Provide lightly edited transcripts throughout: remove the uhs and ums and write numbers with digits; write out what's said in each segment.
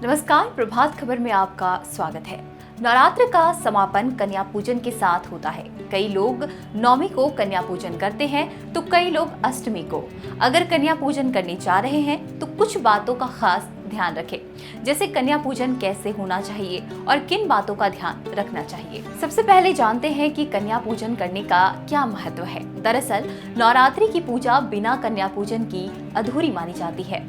नमस्कार, प्रभात खबर में आपका स्वागत है। नवरात्र का समापन कन्या पूजन के साथ होता है। कई लोग नवमी को कन्या पूजन करते हैं तो कई लोग अष्टमी को। अगर कन्या पूजन करने जा रहे हैं तो कुछ बातों का खास ध्यान रखें, जैसे कन्या पूजन कैसे होना चाहिए और किन बातों का ध्यान रखना चाहिए। सबसे पहले जानते हैं कि कन्या पूजन करने का क्या महत्व है। दरअसल नवरात्रि की पूजा बिना कन्या पूजन की अधूरी मानी जाती है।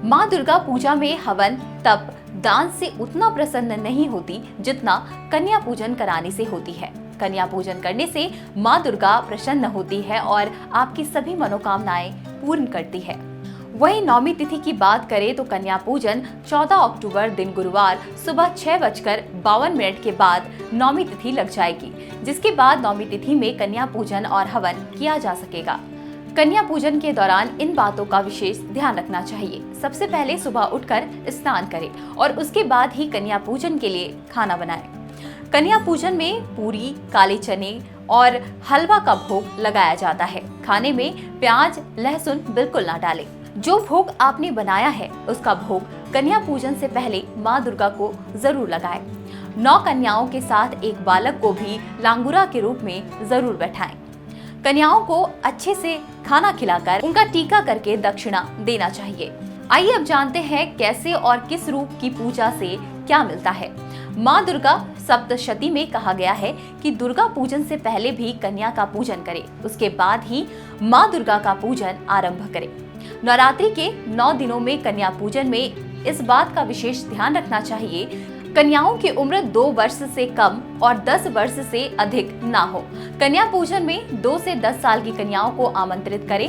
माँ दुर्गा पूजा में हवन, तप, दान से उतना प्रसन्न नहीं होती जितना कन्या पूजन कराने से होती है। कन्या पूजन करने से माँ दुर्गा प्रसन्न होती है और आपकी सभी मनोकामनाएं पूर्ण करती है। वहीं नवमी तिथि की बात करें तो कन्या पूजन 14 अक्टूबर दिन गुरुवार सुबह 6:52 के बाद नवमी तिथि लग जाएगी, जिसके बाद नवमी तिथि में कन्या पूजन और हवन किया जा सकेगा। कन्या पूजन के दौरान इन बातों का विशेष ध्यान रखना चाहिए। सबसे पहले सुबह उठकर स्नान करें और उसके बाद ही कन्या पूजन के लिए खाना बनाएं। कन्या पूजन में पूरी, काले चने और हलवा का भोग लगाया जाता है। खाने में प्याज, लहसुन बिल्कुल ना डालें। जो भोग आपने बनाया है उसका भोग कन्या पूजन से पहले माँ दुर्गा को जरूर लगाएं। 9 कन्याओं के साथ एक बालक को भी लांगुरा के रूप में जरूर बैठाएं। कन्याओं को अच्छे से खाना खिलाकर उनका टीका करके दक्षिणा देना चाहिए। आइए अब जानते हैं कैसे और किस रूप की पूजा से क्या मिलता है। माँ दुर्गा सप्तशती में कहा गया है कि दुर्गा पूजन से पहले भी कन्या का पूजन करें, उसके बाद ही माँ दुर्गा का पूजन आरंभ करें। नवरात्रि के 9 दिनों में कन्या पूजन में इस बात का विशेष ध्यान रखना चाहिए, कन्याओं की उम्र 2 वर्ष से कम और 10 वर्ष से अधिक ना हो। कन्या पूजन में 2 से 10 साल की कन्याओं को आमंत्रित करें।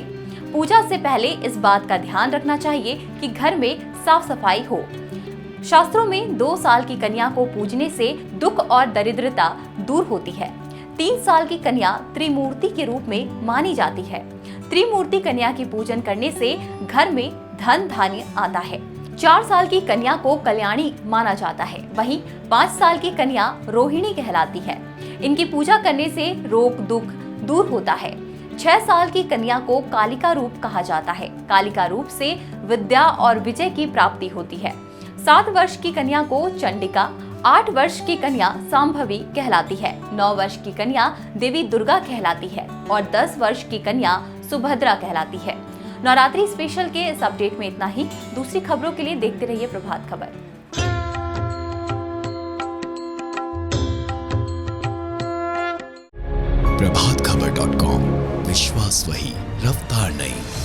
पूजा से पहले इस बात का ध्यान रखना चाहिए कि घर में साफ सफाई हो। शास्त्रों में 2 साल की कन्या को पूजने से दुख और दरिद्रता दूर होती है। 3 साल की कन्या त्रिमूर्ति के रूप में मानी जाती है। त्रिमूर्ति कन्या की पूजन करने से घर में धन धान्य आता है। 4 साल की कन्या को कल्याणी माना जाता है। वहीं 5 साल की कन्या रोहिणी कहलाती है। इनकी पूजा करने से रोग दुख दूर होता है। 6 साल की कन्या को कालिका रूप कहा जाता है। कालिका रूप से विद्या और विजय की प्राप्ति होती है। 7 वर्ष की कन्या को चंडिका, 8 वर्ष की कन्या सांभवी कहलाती है, 9 वर्ष की कन्या देवी दुर्गा कहलाती है और 10 वर्ष की कन्या सुभद्रा कहलाती है। नवरात्रि स्पेशल के इस अपडेट में इतना ही। दूसरी खबरों के लिए देखते रहिए प्रभात खबर। प्रभातखबर.com, विश्वास वही, रफ्तार नहीं।